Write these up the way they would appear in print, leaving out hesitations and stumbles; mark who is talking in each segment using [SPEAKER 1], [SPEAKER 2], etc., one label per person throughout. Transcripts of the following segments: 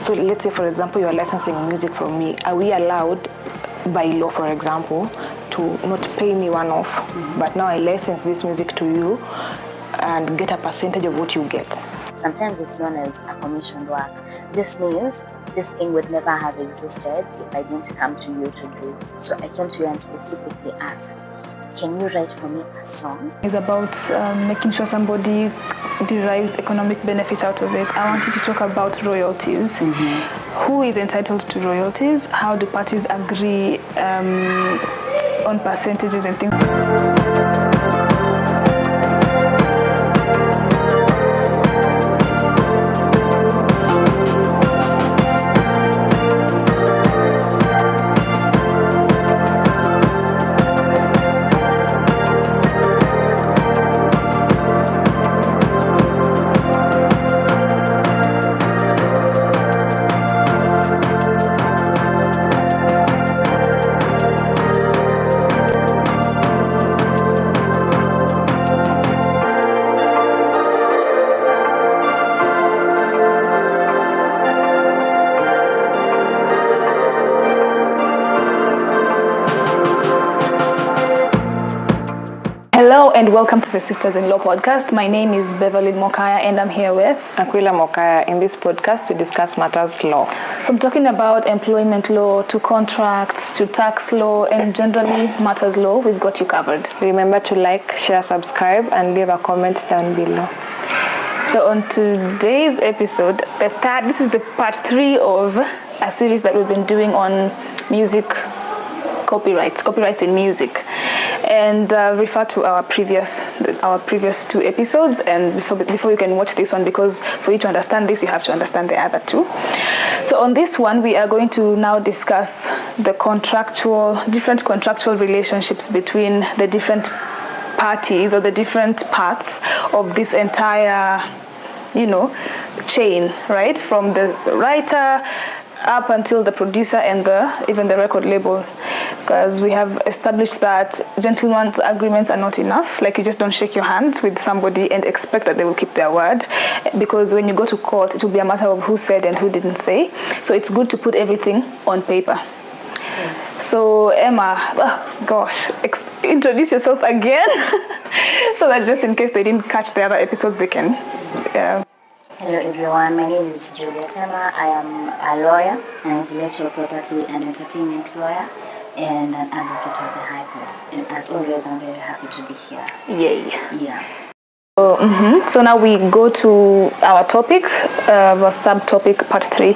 [SPEAKER 1] So let's say, for example, you are licensing music from me. Are we allowed by law, for example, to not pay me one off, but now I license this music to you and get a percentage of what you get?
[SPEAKER 2] Sometimes it's known as a commissioned work. This means this thing would never have existed if I didn't come to you to do it. So I came to you and specifically asked, can you write for me a song?
[SPEAKER 3] It's about making sure somebody derives economic benefit out of it. I want you to talk about royalties. Who is entitled to royalties? How do parties agree on percentages and things? Hello and welcome to the Sisters-in-Law podcast. My name is Beverly Mokaya and I'm here with
[SPEAKER 1] Aquila Mokaya. In this podcast, we discuss matters law.
[SPEAKER 3] From talking about employment law to contracts to tax law and generally matters law, we've got you covered.
[SPEAKER 1] Remember to like, share, subscribe, and leave a comment down below.
[SPEAKER 3] So on today's episode, this is the part 3 of a series that we've been doing on music copyrights in music, and refer to our previous 2 episodes. And before you can watch this one, because for you to understand this, you have to understand the other 2. So on this one, we are going to now discuss the different contractual relationships between the different parties or the different parts of this entire, chain, right? From the writer up until the producer and even the record label, because we have established that gentlemen's agreements are not enough. Like, you just don't shake your hands with somebody and expect that they will keep their word, because when you go to court, it will be a matter of who said and who didn't say. So it's good to put everything on paper. So Emma, introduce yourself again so that just in case they didn't catch the other episodes, they can.
[SPEAKER 2] Hello everyone, my name is Juliet Emma. I am a lawyer, an intellectual property and entertainment lawyer, and an advocate of the High Court. And as always, I'm very happy to be here.
[SPEAKER 3] Yay.
[SPEAKER 2] Yeah.
[SPEAKER 3] So now we go to our topic, subtopic part 3,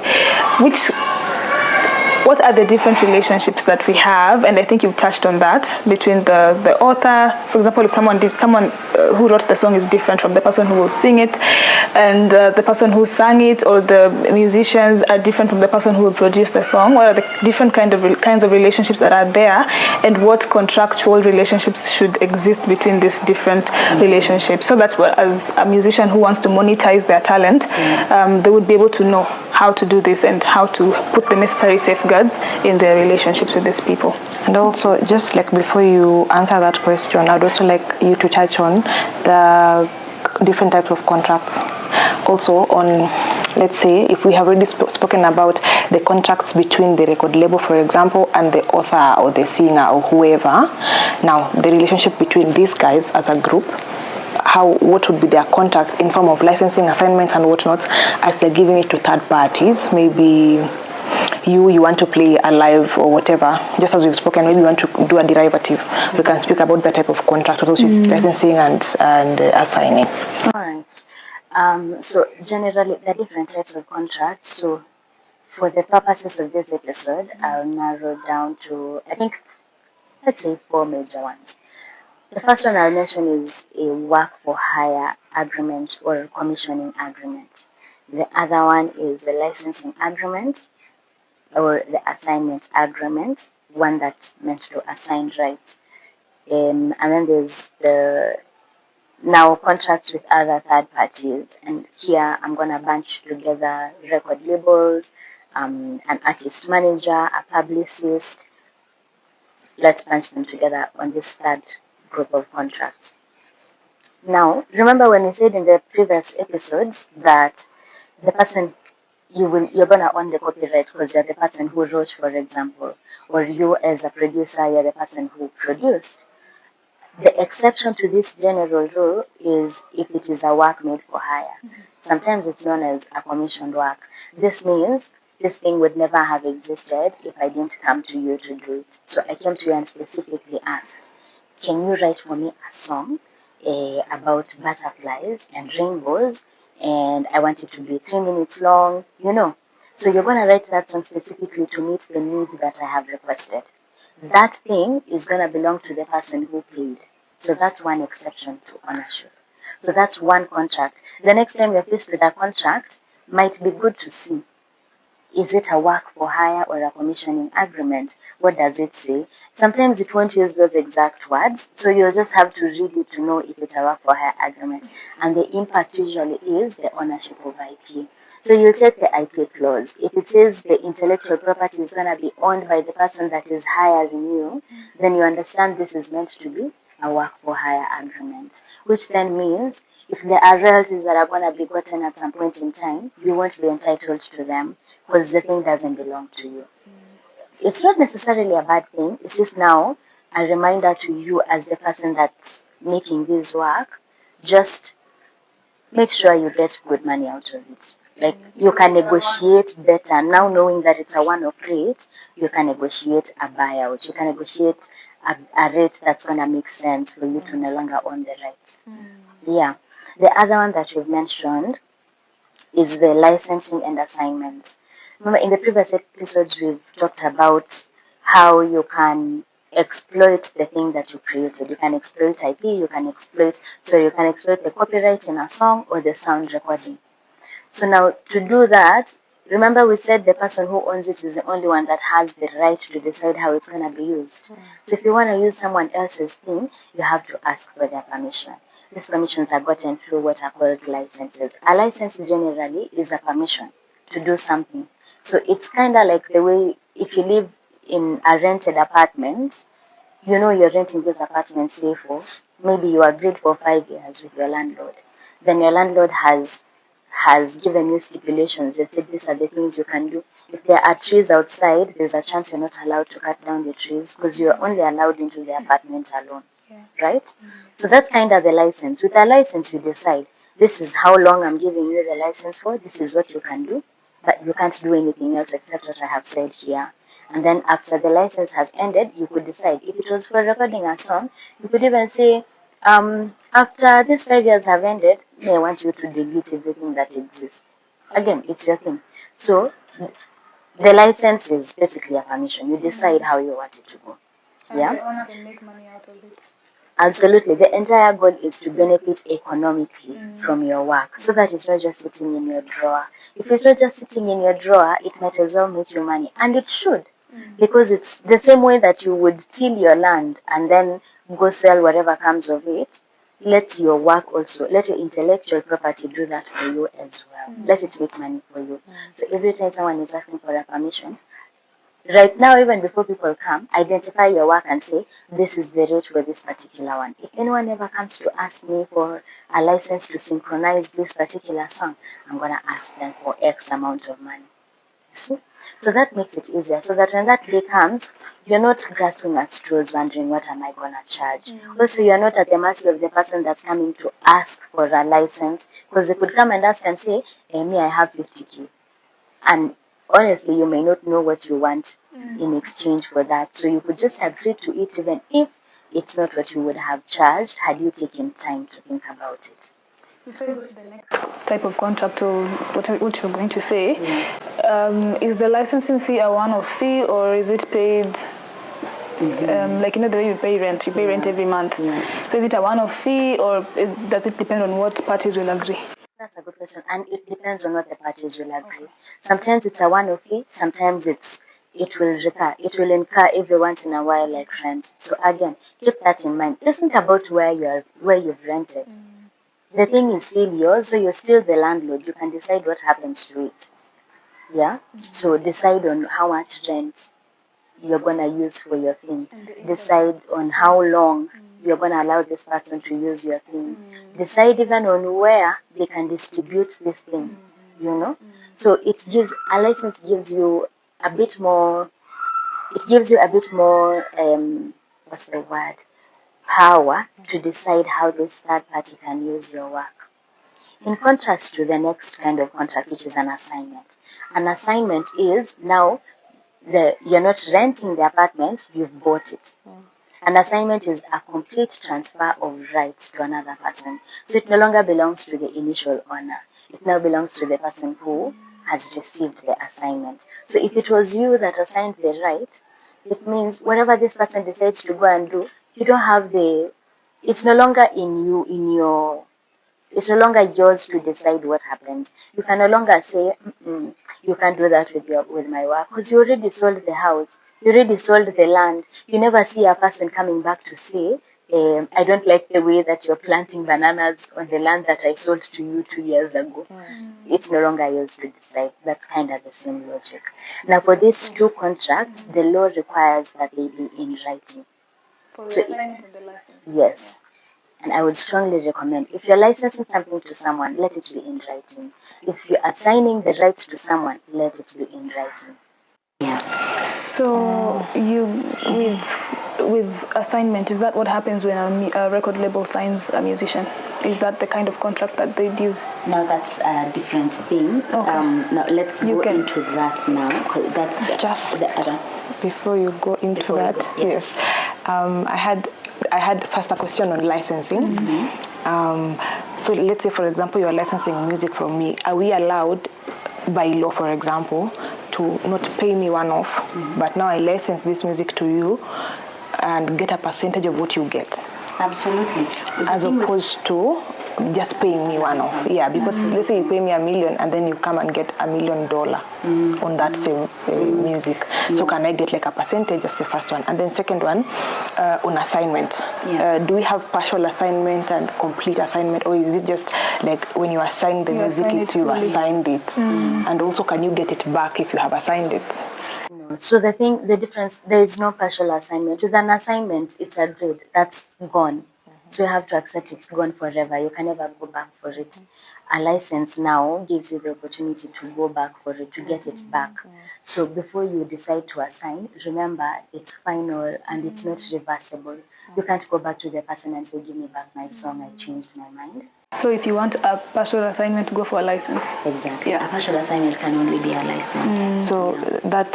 [SPEAKER 3] what are the different relationships that we have? And I think you've touched on that, between the author. For example, if someone who wrote the song is different from the person who will sing it, and the person who sang it or the musicians are different from the person who will produce the song. What are the different kinds of relationships that are there, and what contractual relationships should exist between these different relationships, so that as a musician who wants to monetize their talent, they would be able to know how to do this and how to put the necessary safeguards in their relationships with these people.
[SPEAKER 1] And also, just like before you answer that question, I'd also like you to touch on the different types of contracts. Also on, let's say, if we have already spoken about the contracts between the record label, for example, and the author or the singer or whoever, now the relationship between these guys as a group, what would be their contract in form of licensing, assignments and whatnot, as they're giving it to third parties. Maybe you want to play a live or whatever, just as we've spoken, maybe you want to do a derivative. We can speak about that type of contract, which is licensing and assigning.
[SPEAKER 2] All right. So generally, the different types of contracts. So for the purposes of this episode, I'll narrow down to, I think, let's say 4 major ones. The first one I'll mention is a work for hire agreement or commissioning agreement. The other one is the licensing agreement or the assignment agreement, one that's meant to assign rights. And then there's the contracts with other third parties. And here I'm going to bunch together record labels, an artist manager, a publicist. Let's bunch them together on this third group of contracts. Now, remember when we said in the previous episodes that the person you're gonna own the copyright because you're the person who wrote, for example, or you as a producer, you're the person who produced. The exception to this general rule is if it is a work made for hire. Sometimes it's known as a commissioned work. This means this thing would never have existed if I didn't come to you to do it. So I came to you and specifically asked, can you write for me a song about butterflies and rainbows? And I want it to be 3 minutes long, you know. So you're going to write that song specifically to meet the need that I have requested. That thing is going to belong to the person who paid. So that's one exception to ownership. So that's one contract. The next time you're faced with a contract, might be good to see, is it a work for hire or a commissioning agreement? What does it say? Sometimes it won't use those exact words, so you'll just have to read it to know if it's a work for hire agreement. And the impact usually is the ownership of IP. So you'll take the IP clause. If it says the intellectual property is going to be owned by the person that is hiring you, then you understand this is meant to be a work for hire agreement, which then means if there are royalties that are going to be gotten at some point in time, you won't be entitled to them because the thing doesn't belong to you. It's not necessarily a bad thing. It's just now a reminder to you as the person that's making this work, just make sure you get good money out of it. Like you can negotiate better now, knowing that it's a one-off rate. You can negotiate a buyout. You can negotiate a rate that's gonna make sense for you to no longer own the rights. Yeah. The other one that you've mentioned is the licensing and assignments. Remember, in the previous episodes, we've talked about how you can exploit the thing that you created. You can exploit IP, you can exploit the copyright in a song or the sound recording. So now to do that, remember we said the person who owns it is the only one that has the right to decide how it's going to be used. So if you want to use someone else's thing, you have to ask for their permission. These permissions are gotten through what are called licenses. A license generally is a permission to do something. So it's kind of like the way if you live in a rented apartment, you know you're renting this apartment, say for maybe you agreed for 5 years with your landlord. Then your landlord has given you stipulations. They said these are the things you can do. If there are trees outside, there's a chance you're not allowed to cut down the trees because you're only allowed into the apartment alone. Right? So that's kind of the license. With a license, you decide this is how long I'm giving you the license for, this is what you can do, but you can't do anything else except what I have said here. And then after the license has ended, you could decide. If it was for recording a song, you could even say, after these 5 years have ended, I want you to delete everything that exists. Again, it's your thing. So the license is basically a permission. You decide how you want it to go. Yeah?
[SPEAKER 3] And the owner can make money out of it.
[SPEAKER 2] Absolutely. The entire goal is to benefit economically from your work so that it's not just sitting in your drawer. If it's not just sitting in your drawer, it might as well make you money. And it should. Because it's the same way that you would till your land and then go sell whatever comes of it. Let your work also, let your intellectual property do that for you as well. Let it make money for you. So every time someone is asking for a permission, right now, even before people come, identify your work and say, this is the rate for this particular one. If anyone ever comes to ask me for a license to synchronize this particular song, I'm going to ask them for X amount of money. See? So that makes it easier. So that when that day comes, you're not grasping at straws wondering what am I going to charge. Also, you're not at the mercy of the person that's coming to ask for a license because they could come and ask and say, hey, me, I have 50K. And honestly, you may not know what you want in exchange for that. So you could just agree to it even if it's not what you would have charged had you taken time to think about it.
[SPEAKER 3] Before we go to the next type of contract or what you're going to say, is the licensing fee a one-off fee or is it paid like the way you pay rent rent every month? So is it a one-off fee or does it depend on what parties will agree?
[SPEAKER 2] That's a good question, and it depends on what the parties will agree. Sometimes it's a one-off fee, sometimes it will incur every once in a while like rent. So again, keep that in mind. Just think about where you've rented. The thing is still yours, so you're still the landlord. You can decide what happens to it. Yeah? So decide on how much rent you're going to use for your thing. Decide on how long you're going to allow this person to use your thing. Decide even on where they can distribute this thing. you know. So it gives a license gives you a bit more. It gives you a bit more. What's the word? Power to decide how this third party can use your work. In contrast to the next kind of contract, which is an assignment. An assignment is now you're not renting the apartment, you've bought it. An assignment is a complete transfer of rights to another person. So it no longer belongs to the initial owner. It now belongs to the person who has received the assignment. So if it was you that assigned the right, it means whatever this person decides to go and do, you don't have it's no longer it's no longer yours to decide what happens. You can no longer say, you can't do that with my work, because you already sold the house, you already sold the land. You never see a person coming back to say, I don't like the way that you're planting bananas on the land that I sold to you 2 years ago. It's no longer yours to decide. That's kind of the same logic. Now, for these two contracts, the law requires that they be in writing.
[SPEAKER 3] For the
[SPEAKER 2] So,
[SPEAKER 3] assignment and the license.
[SPEAKER 2] yes. And I would strongly recommend, if you're licensing something to someone, let it be in writing. If you're assigning the rights to someone, let it be in writing. Yeah.
[SPEAKER 3] So you with assignment, is that what happens when a record label signs a musician? Is that the kind of contract that they'd use?
[SPEAKER 2] Now that's a different thing.
[SPEAKER 3] Okay.
[SPEAKER 2] Now let's go into that now. That's
[SPEAKER 1] Just
[SPEAKER 2] the other.
[SPEAKER 1] before you go into that, yes, I had first a question on licensing. So let's say, for example, you are licensing music from me. Are we allowed, by law, for example, to not pay me one off, but now I license this music to you and get a percentage of what you get?
[SPEAKER 2] Absolutely.
[SPEAKER 1] As opposed to just paying me one off. Yeah, because let's say you pay me $1 million and then you come and get $1 million on that same music. So can I get like a percentage? That's the first one. And then second one, on assignment. Do we have partial assignment and complete assignment, or is it just like when you assign the music, you assigned it? And also, can you get it back if you have assigned it?
[SPEAKER 2] No. So the difference, there is no partial assignment. With an assignment, it's agreed. That's gone. So you have to accept it's gone forever. You can never go back for it. A license now gives you the opportunity to go back for it, to get it back. So before you decide to assign, remember it's final and it's not reversible. You can't go back to the person and say, give me back my song, I changed my mind.
[SPEAKER 3] So if you want a partial assignment, go for a license.
[SPEAKER 2] Exactly. Yeah. A partial assignment can only be a license.
[SPEAKER 1] So that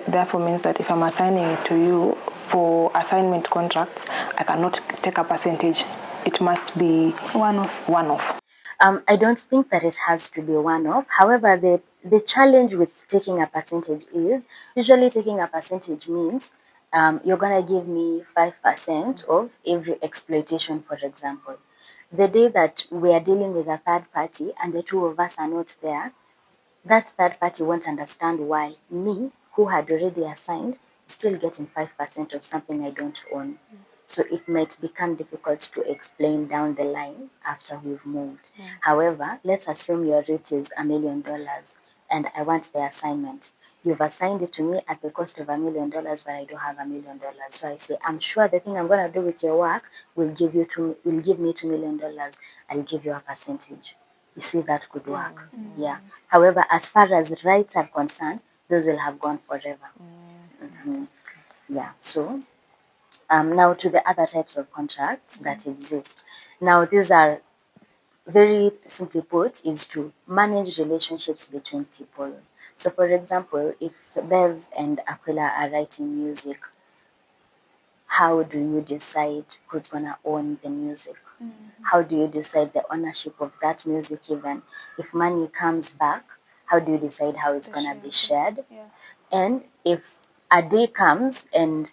[SPEAKER 1] therefore means that if I'm assigning it to you for assignment contracts, I cannot take a percentage. It must be one-off.
[SPEAKER 2] I don't think that it has to be one-off. However, the challenge with taking a percentage is, usually taking a percentage means you're going to give me 5% of every exploitation, for example. The day that we are dealing with a third party and the two of us are not there, that third party won't understand why me, who had already assigned, is still getting 5% of something I don't own. So it might become difficult to explain down the line after we've moved. However, let's assume your rate is $1 million and I want the assignment. You've assigned it to me at the cost of $1 million, but I don't have $1 million. So I say, I'm sure the thing I'm going to do with your work will give me $2 million. I'll give you a percentage. You see, that could work. Yeah. However, as far as rights are concerned, those will have gone forever. Yeah. So now to the other types of contracts that exist. Now, these are very simply put, is to manage relationships between people. So, for example, if Bev and Aquila are writing music, how do you decide who's gonna own the music? How do you decide the ownership of that music? Even if money comes back, how do you decide how it's gonna be shared? And if a day comes and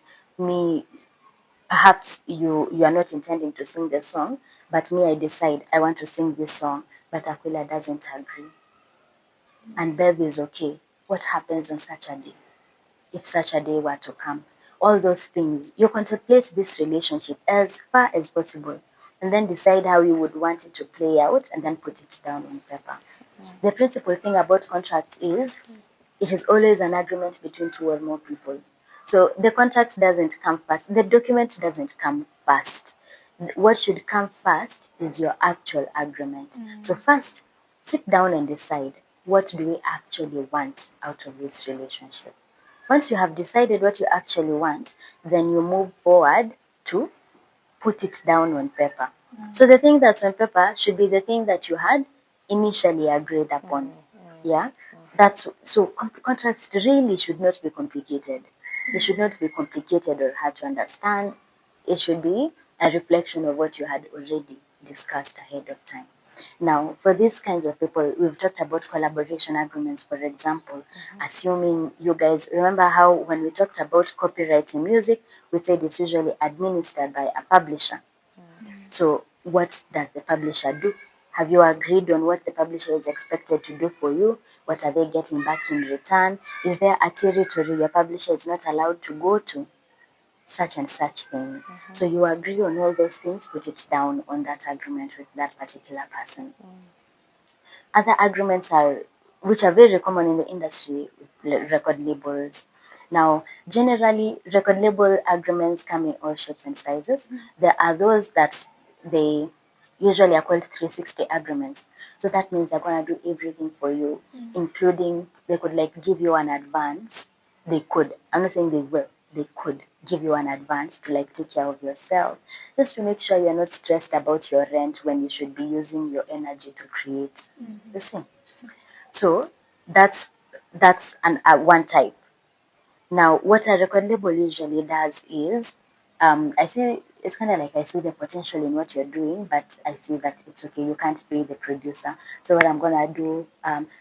[SPEAKER 2] perhaps you are not intending to sing the song, but me, I decide I want to sing this song, but Aquila doesn't agree, and Bev is okay. What happens on such a day? If such a day were to come, all those things, you contemplate this relationship as far as possible, and then decide how you would want it to play out, and then put it down on paper. The principal thing about contracts is it is always an agreement between two or more people. So the contract doesn't come first. The document doesn't come first. What should come first is your actual agreement. So first, sit down and decide. what do we actually want out of this relationship? Once you have decided what you actually want, then you move forward to put it down on paper. So the thing that's on paper should be the thing that you had initially agreed upon. Yeah, that's so. Contracts really should not be complicated. They should not be complicated or hard to understand. It should be a reflection of what you had already discussed ahead of time. Now, for these kinds of people, we've talked about collaboration agreements, for example, assuming you guys remember how when we talked about copyright in music, we said it's usually administered by a publisher. So, what does the publisher do? Have you agreed on what the publisher is expected to do for you? What are they getting back in return? Is there a territory your publisher is not allowed to go to? Such and such things. So you agree on all those things, put it down on that agreement with that particular person. Other agreements are, which are very common in the industry, record labels. Now, generally, record label agreements come in all shapes and sizes. There are those that they usually are called 360 agreements. So that means they're going to do everything for you, including they could like give you an advance. They could, I'm not saying they will, they could give you an advance to like take care of yourself, just to make sure you're not stressed about your rent when you should be using your energy to create. You see? So that's an one type. Now, what a record label usually does is, I see it's kind of like I see the potential in what you're doing, but I see that it's okay. You can't pay the producer. So what I'm gonna do,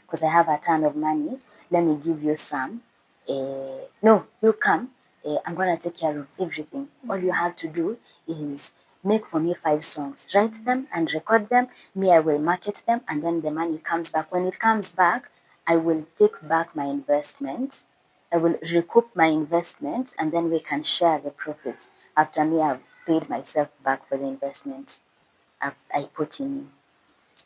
[SPEAKER 2] because I have a ton of money, let me give you some. No, you come. I'm gonna take care of everything. All you have to do is make for me 5 songs, write them and record them. Me, I will market them, and then the money comes back. When it comes back, I will take back my investment. I will recoup my investment, and then we can share the profits after me I've paid myself back for the investment I put in.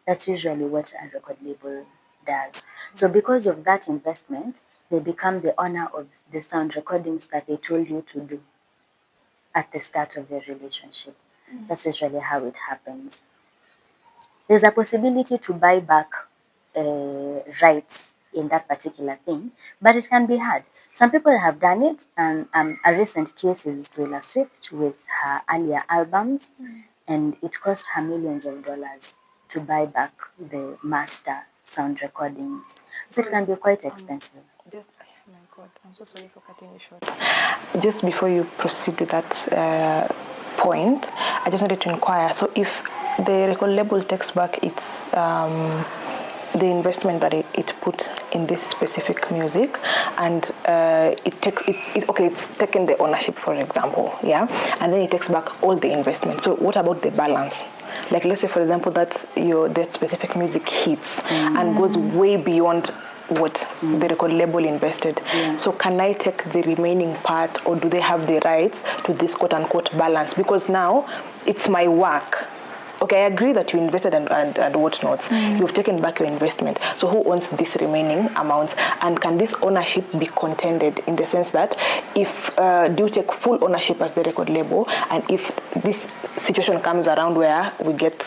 [SPEAKER 2] That's usually what a record label does. So because of that investment, they become the owner of the sound recordings that they told you to do at the start of the relationship. That's usually how it happens. There's a possibility to buy back rights in that particular thing, but it can be hard. Some people have done it, and a recent case is Taylor Swift with her earlier albums, and it cost her millions of dollars to buy back the master sound recordings. So it can be quite expensive.
[SPEAKER 1] Just, oh my God, I'm so sorry for cutting you short. Just before you proceed with that point, I just wanted to inquire. So, if the record label takes back its the investment that it put in this specific music, and it's taken the ownership, for example, yeah, and then it takes back all the investment. So, what about the balance? Like, let's say, for example, that that specific music hits and goes way beyond what the record label invested. So can I take the remaining part, or do they have the rights to this quote unquote balance? Because now it's my work. Okay, I agree that you invested and whatnot. You've taken back your investment. So who owns this remaining amount? And can this ownership be contended in the sense that if do you take full ownership as the record label, and if this situation comes around where we get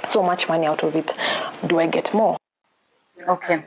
[SPEAKER 1] so much money out of it, do I get more?
[SPEAKER 2] Okay.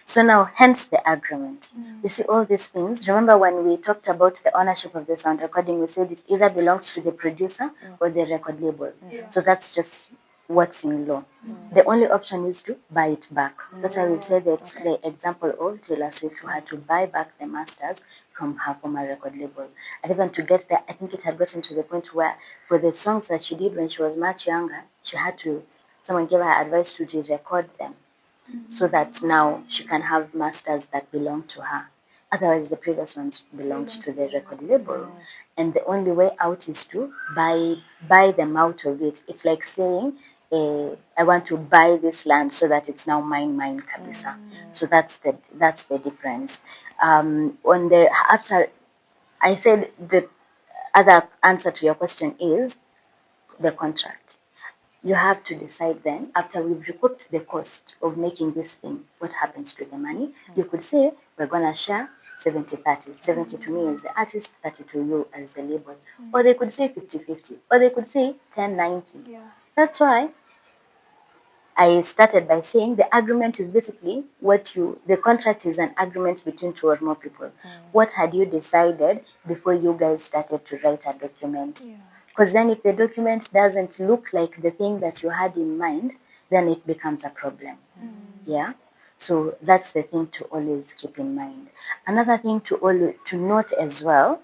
[SPEAKER 2] So now, hence the agreement. You see, all these things. Remember when we talked about the ownership of the sound recording, we said it either belongs to the producer or the record label. So that's just what's in law. The only option is to buy it back. That's why we said that the example of Taylor Swift, who had to buy back the masters from her former record label. And even to get there, I think it had gotten to the point where for the songs that she did when she was much younger, she had to, someone gave her advice to re-record them, so that now she can have masters that belong to her. Otherwise, the previous ones belonged to the record label. And the only way out is to buy them out of it. It's like saying, I want to buy this land so that it's now mine, kabisa. So that's the difference. On the after, I said the other answer to your question is the contract. You have to decide then, after we've recouped the cost of making this thing, what happens to the money. You could say, we're going to share 70-30. 70 to me as the artist, 30 to you as the label. Or they could say 50-50. Or they could say 10-90. That's why I started by saying the agreement is basically the contract is an agreement between two or more people. What had you decided before you guys started to write a document? Because then if the document doesn't look like the thing that you had in mind, then it becomes a problem. Yeah. So that's the thing to always keep in mind. Another thing to note as well,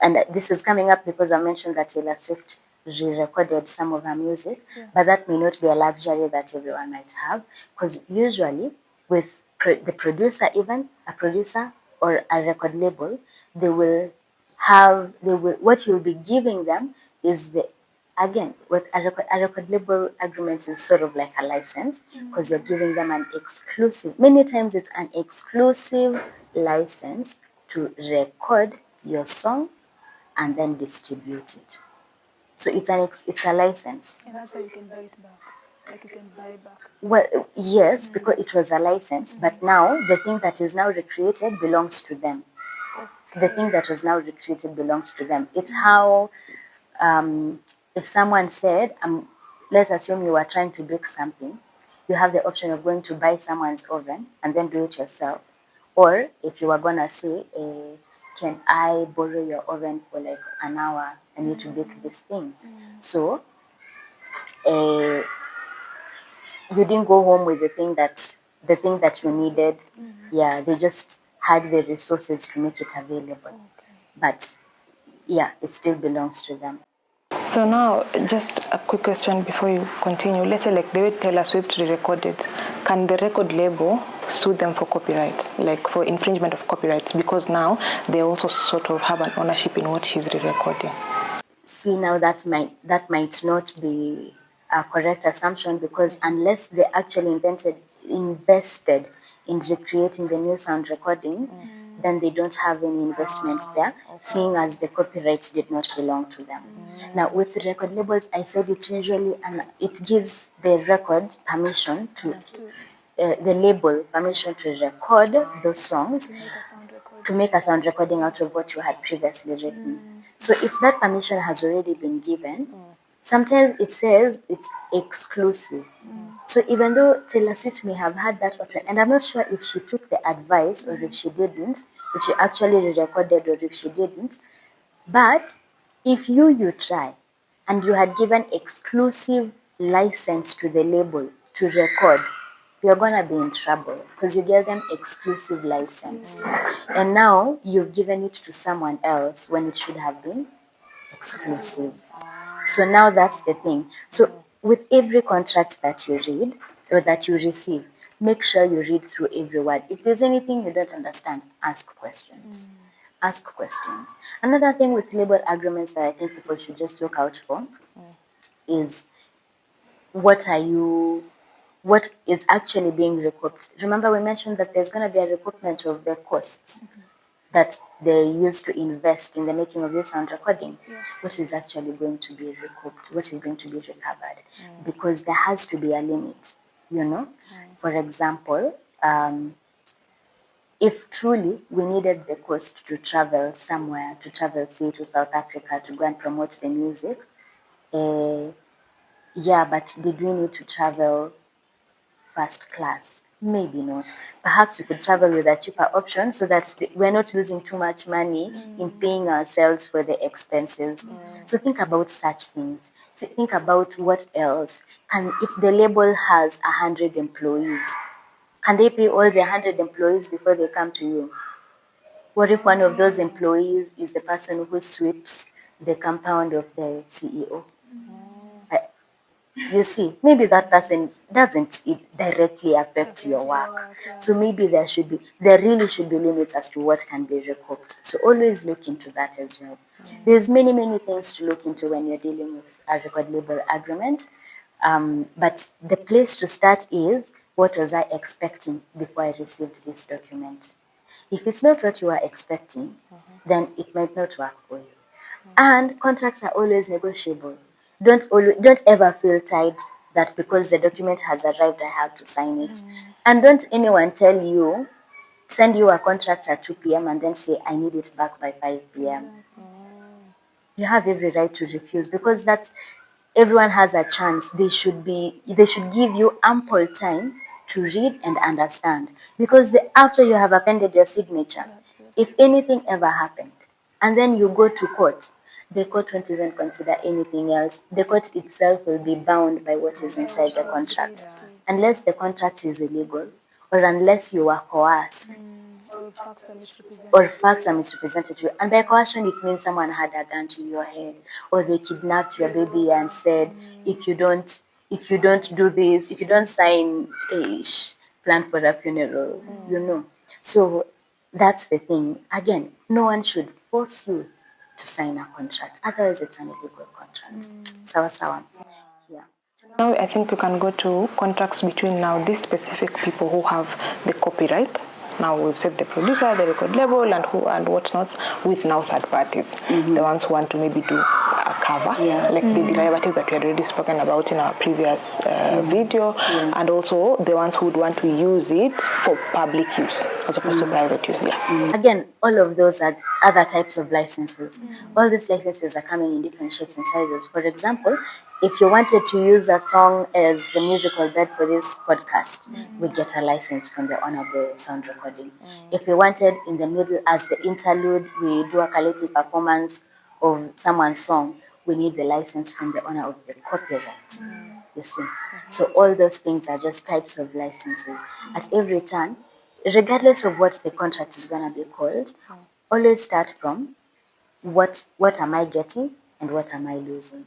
[SPEAKER 2] and this is coming up because I mentioned that Taylor Swift re-recorded some of her music, but that may not be a luxury that everyone might have, because usually with the producer, even a producer or a record label, what you'll be giving them is with a record label agreement is sort of like a license, because you're giving them an exclusive, many times it's an exclusive license to record your song and then distribute it. So it's a license.
[SPEAKER 3] And that's how you can buy it back. Like you can buy back.
[SPEAKER 2] Well, yes, because it was a license, but now the thing that is now recreated belongs to them. The thing that was now recreated belongs to them. It's how, if someone said, let's assume you are trying to bake something, you have the option of going to buy someone's oven and then do it yourself. Or if you are going to say, can I borrow your oven for like an hour? I need to bake this thing. So you didn't go home with the thing that you needed. Yeah, they just had the resources to make it available. But yeah, it still belongs to them.
[SPEAKER 1] So now, just a quick question before you continue. Let's say like the way Taylor Swift re-recorded, can the record label sue them for copyright, like for infringement of copyrights? Because now they also sort of have an ownership in what she's re-recording.
[SPEAKER 2] See, now that might not be a correct assumption, because unless they actually invested in recreating the new sound recording, then they don't have any investment there, seeing as the copyright did not belong to them. Now, with record labels, I said it usually, and it gives the record permission to the label permission to record those songs, to make a sound recording out of what you had previously written. So if that permission has already been given, sometimes it says it's exclusive. So even though Taylor Swift may have had that option, and I'm not sure if she took the advice or if she didn't, if she actually re-recorded or if she didn't, but if you try and you had given exclusive license to the label to record, you're gonna be in trouble because you gave them exclusive license. And now you've given it to someone else when it should have been exclusive. So now that's the thing. So with every contract that you read or that you receive, make sure you read through every word. If there's anything you don't understand, ask questions. Ask questions. Another thing with label agreements that I think people should just look out for is what is actually being recouped. Remember, we mentioned that there's going to be a recoupment of the costs that they used to invest in the making of this sound recording. What is actually going to be recouped? What is going to be recovered? Because there has to be a limit, you know? For example, if truly we needed the cost to travel somewhere, to travel, say, to South Africa to go and promote the music, yeah, but did we need to travel first class? Maybe not. Perhaps we could travel with a cheaper option so that we're not losing too much money in paying ourselves for the expenses. So think about such things. So think about what else. If the label has 100 employees, can they pay all the 100 employees before they come to you? What if one of those employees is the person who sweeps the compound of the CEO? You see, maybe that person doesn't directly affect your work. So maybe there really should be limits as to what can be recouped. So always look into that as well. There's many, many things to look into when you're dealing with a record label agreement. But the place to start is, what was I expecting before I received this document? If it's not what you are expecting, then it might not work for you. And contracts are always negotiable. Don't ever feel tied that because the document has arrived, I have to sign it. And don't anyone send you a contract at 2 p.m. and then say, I need it back by 5 p.m. You have every right to refuse, because everyone has a chance. They should give you ample time to read and understand, because after you have appended your signature, if anything ever happened and then you go to court, the court won't even consider anything else. The court itself will be bound by what is inside the contract, unless the contract is illegal or unless you are coerced or facts are misrepresented to you. And by coercion, it means someone had a gun to your head, or they kidnapped your baby and said, if you don't do this, if you don't sign a plan for a funeral, So that's the thing. Again, no one should force you to sign a contract. Otherwise, it's an illegal contract. Sawa. Yeah.
[SPEAKER 1] Now I think we can go to contracts between now these specific people who have the copyright. Now we've said the producer, the record label, and whatnot, with now third parties, the ones who want to maybe do a cover, like the derivatives that we had already spoken about in our previous video, and also the ones who would want to use it for public use as opposed to private use.
[SPEAKER 2] Again, all of those are other types of licenses. All these licenses are coming in different shapes and sizes. For example, if you wanted to use a song as the musical bed for this podcast, we get a license from the owner of the sound recording. If you wanted in the middle as the interlude, we do a collective performance of someone's song, we need the license from the owner of the copyright. You see? So all those things are just types of licenses. At every turn, regardless of what the contract is going to be called, always start from what am I getting and what am I losing.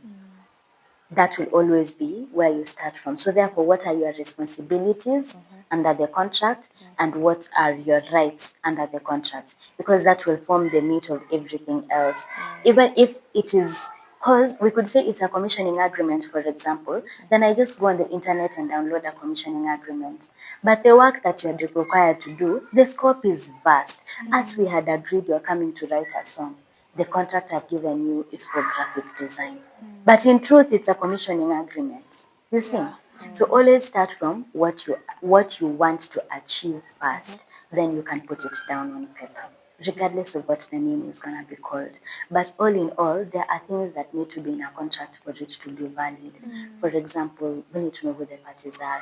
[SPEAKER 2] That will always be where you start from. So therefore, what are your responsibilities under the contract and what are your rights under the contract? Because that will form the meat of everything else. Even if it is, because we could say it's a commissioning agreement, for example, then I just go on the internet and download a commissioning agreement. But the work that you're required to do, the scope is vast. As we had agreed, you're coming to write a song. The contract I've given you is for graphic design. But in truth, it's a commissioning agreement. You see? So always start from what you want to achieve first, then you can put it down on paper, regardless of what the name is going to be called. But all in all, there are things that need to be in a contract for it to be valid. For example, we need to know who the parties are.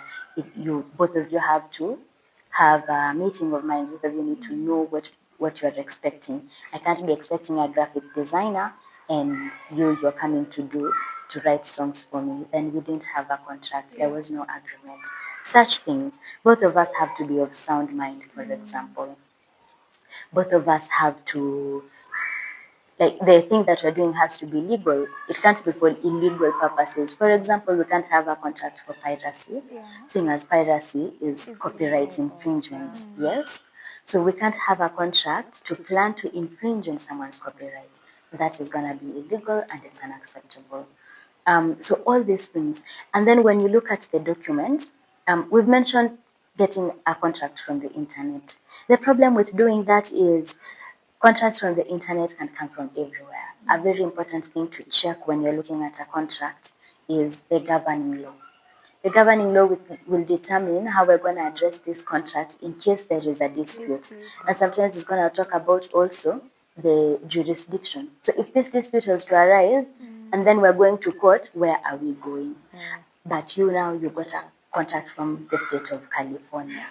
[SPEAKER 2] Both of you have to have a meeting of minds. Both of you need to know what you're expecting. I can't be expecting a graphic designer and you're coming to write songs for me. Then we didn't have a contract. There was no agreement. Such things. Both of us have to be of sound mind, for example. Both of us have to, like, the thing that we're doing has to be legal. It can't be for illegal purposes. For example, we can't have a contract for piracy, seeing as piracy is copyright infringement. Yes? So we can't have a contract to plan to infringe on someone's copyright. That is going to be illegal and it's unacceptable. So all these things. And then when you look at the document, we've mentioned getting a contract from the internet. The problem with doing that is contracts from the internet can come from everywhere. A very important thing to check when you're looking at a contract is the governing law. The governing law will determine how we're going to address this contract in case there is a dispute. And sometimes it's going to talk about also the jurisdiction. So if this dispute was to arise and then we're going to court, where are we going? But you got a contract from the state of California.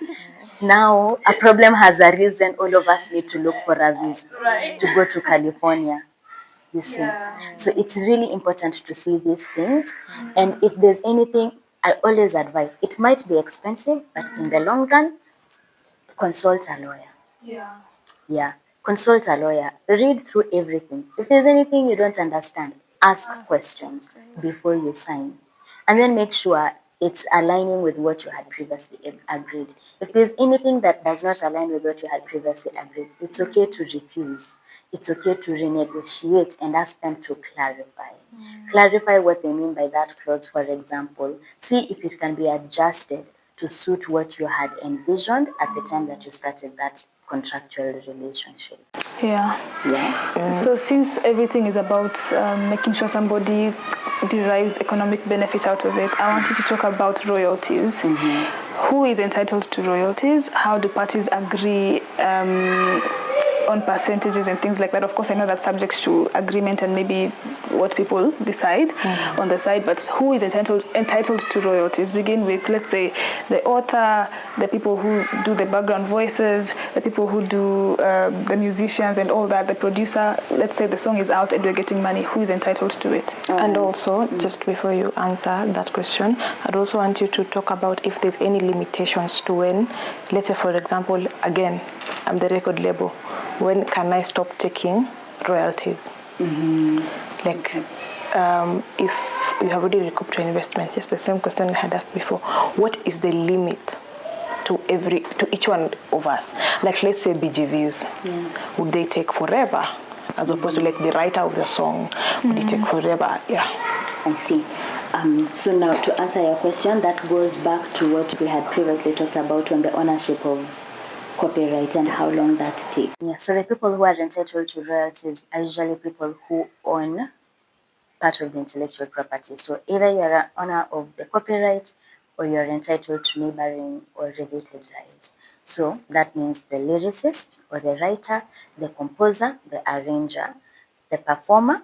[SPEAKER 2] Now a problem has arisen, all of us need to look for a visa to go to California. You see. So it's really important to see these things. And if there's anything, I always advise, it might be expensive, but in the long run, consult a lawyer. Yeah. Consult a lawyer. Read through everything. If there's anything you don't understand, ask questions before you sign. And then make sure it's aligning with what you had previously agreed. If there's anything that does not align with what you had previously agreed, it's okay to refuse. It's okay to renegotiate and ask them to clarify. Clarify what they mean by that clause, for example. See if it can be adjusted to suit what you had envisioned at the time that you started that contractual relationship.
[SPEAKER 3] So since everything is about making sure somebody derives economic benefit out of it, I wanted to talk about royalties. Who is entitled to royalties? How do parties agree on percentages and things like that. Of course, I know that's subject to agreement and maybe what people decide on the side, but who is entitled to royalties? Begin with, let's say, the author, the people who do the background voices, the people who do the musicians and all that, the producer. Let's say the song is out and we're getting money. Who is entitled to it?
[SPEAKER 1] And also, just before you answer that question, I'd also want you to talk about if there's any limitations to when, let's say for example, again, I'm the record label, when can I stop taking royalties? Like, if you have already recouped your investment, just the same question I had asked before, what is the limit to each one of us? Like, let's say BGVs, would they take forever? As opposed to like the writer of the song, would it take forever? Yeah.
[SPEAKER 2] I see. So now to answer your question, that goes back to what we had previously talked about on the ownership of copyright and how long that takes. Yeah, so the people who are entitled to royalties are usually people who own part of the intellectual property. So either you're an owner of the copyright or you're entitled to neighboring or related rights. So that means the lyricist or the writer, the composer, the arranger, the performer.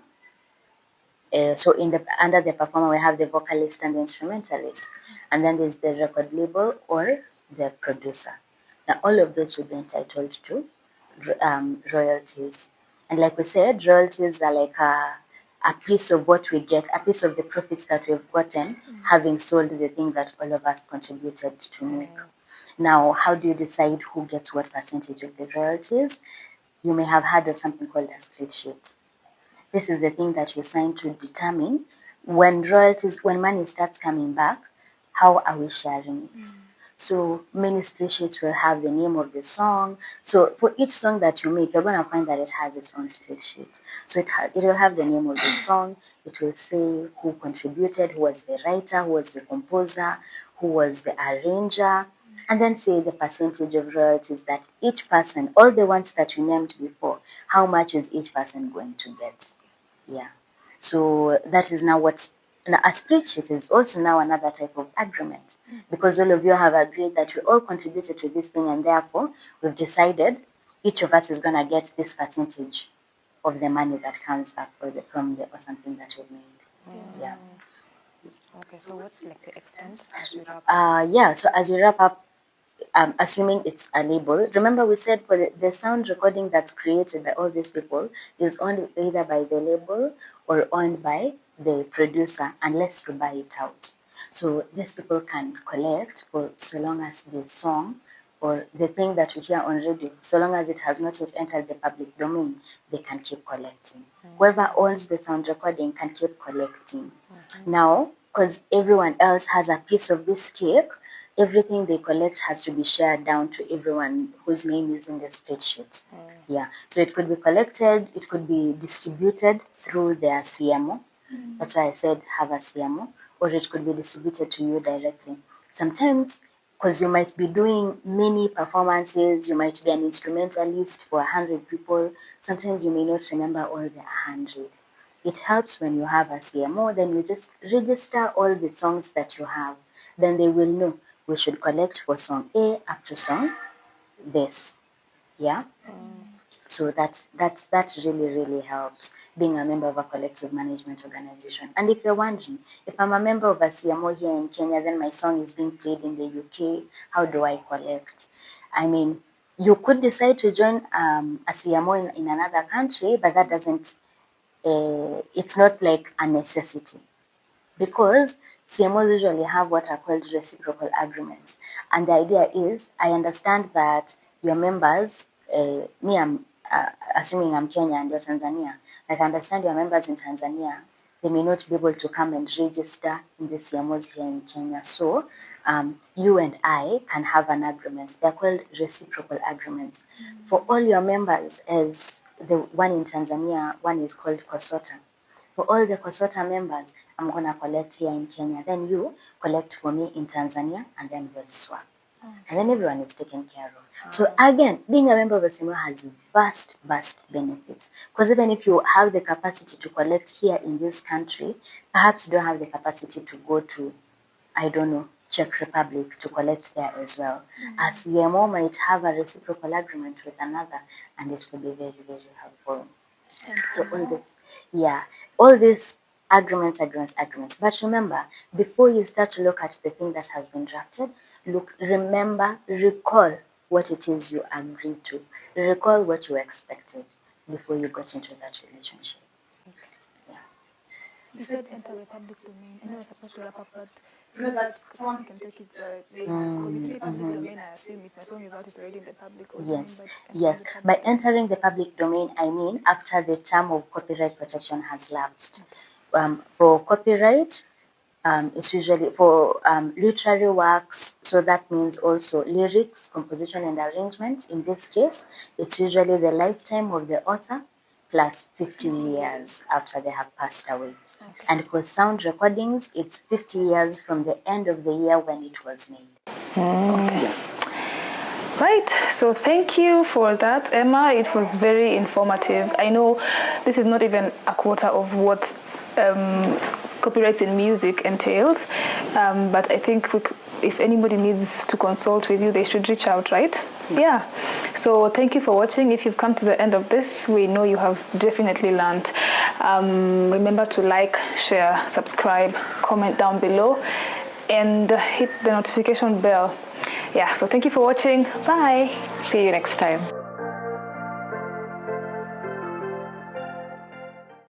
[SPEAKER 2] So under the performer, we have the vocalist and the instrumentalist. And then there's the record label or the producer. Now, all of those will be entitled to royalties. And like we said, royalties are like a piece of what we get, a piece of the profits that we've gotten, having sold the thing that all of us contributed to make. Now, how do you decide who gets what percentage of the royalties? You may have heard of something called a split sheet. This is the thing that you sign to determine when money starts coming back, how are we sharing it? So many split sheets will have the name of the song. So for each song that you make, you're going to find that it has its own split sheet. So it will have the name of the song. It will say who contributed, who was the writer, who was the composer, who was the arranger, and then say the percentage of royalties that each person, all the ones that you named before, how much is each person going to get? Yeah. So that is now now a split sheet is also now another type of agreement because all of you have agreed that we all contributed to this thing and therefore we've decided each of us is going to get this percentage of the money that comes back from the or something that we've made. Yeah.
[SPEAKER 1] Okay, so what's like the extent as we wrap
[SPEAKER 2] Yeah, so as we wrap up, assuming it's a label, remember we said for the sound recording that's created by all these people is owned either by the label or owned by the producer unless you buy it out. So these people can collect for so long as the song or the thing that we hear on radio, so long as it has not yet entered the public domain, they can keep collecting. Whoever owns the sound recording can keep collecting. Now, because everyone else has a piece of this cake, everything they collect has to be shared down to everyone whose name is in the spreadsheet. Yeah. So it could be collected, it could be distributed through their CMO. That's why I said have a CMO, or it could be distributed to you directly. Sometimes, because you might be doing many performances, you might be an instrumentalist for 100 people, sometimes you may not remember all the 100. It helps when you have a CMO, then you just register all the songs that you have. Then they will know we should collect for song A up to song this. Yeah? So that really helps being a member of a collective management organization. And if you're wondering, if I'm a member of a CMO here in Kenya, then my song is being played in the UK, how do I collect? I mean, you could decide to join a CMO in another country, but that doesn't, it's not like a necessity. Because CMOs usually have what are called reciprocal agreements. And the idea is, I understand that your members, I'm assuming I'm Kenya and you're Tanzania, like I understand your members in Tanzania, they may not be able to come and register in the CMOs here in Kenya. So you and I can have an agreement. They're called reciprocal agreements. For all your members, as the one in Tanzania, one is called COSOTA. For all the COSOTA members, I'm going to collect here in Kenya. Then you collect for me in Tanzania, and then we'll swap. And then everyone is taken care of. So again, being a member of a CMO has vast benefits. Because even if you have the capacity to collect here in this country, perhaps you don't have the capacity to go to, I don't know, Czech Republic to collect there as well. A CMO might have a reciprocal agreement with another, and it will be very, very helpful. So all these agreements. But remember, before you start to look at the thing that has been drafted, recall what it is you agreed to. Recall what you expected before you got into that relationship.
[SPEAKER 3] You said enter the public domain. I know we're supposed to wrap up, but you know that someone can take it because you say public domain. I assume if my song is out, it's already in the public.
[SPEAKER 2] Yes. By entering the public domain, I mean after the term of copyright protection has lapsed. For copyright, it's usually for literary works, so that means also lyrics, composition, and arrangement. In this case, it's usually the lifetime of the author plus 50 years after they have passed away. Okay. And for sound recordings, it's 50 years from the end of the year when it was made.
[SPEAKER 3] Right, so thank you for that, Emma. It was very informative. I know this is not even a quarter of what copyright in music entails, but I think if anybody needs to consult with you, they should reach out, right? Yeah. So thank you for watching. If you've come to the end of this, we know you have definitely learned. Remember to like, share, subscribe, comment down below, and hit the notification bell. Yeah, so thank you for watching. Bye. See you next time.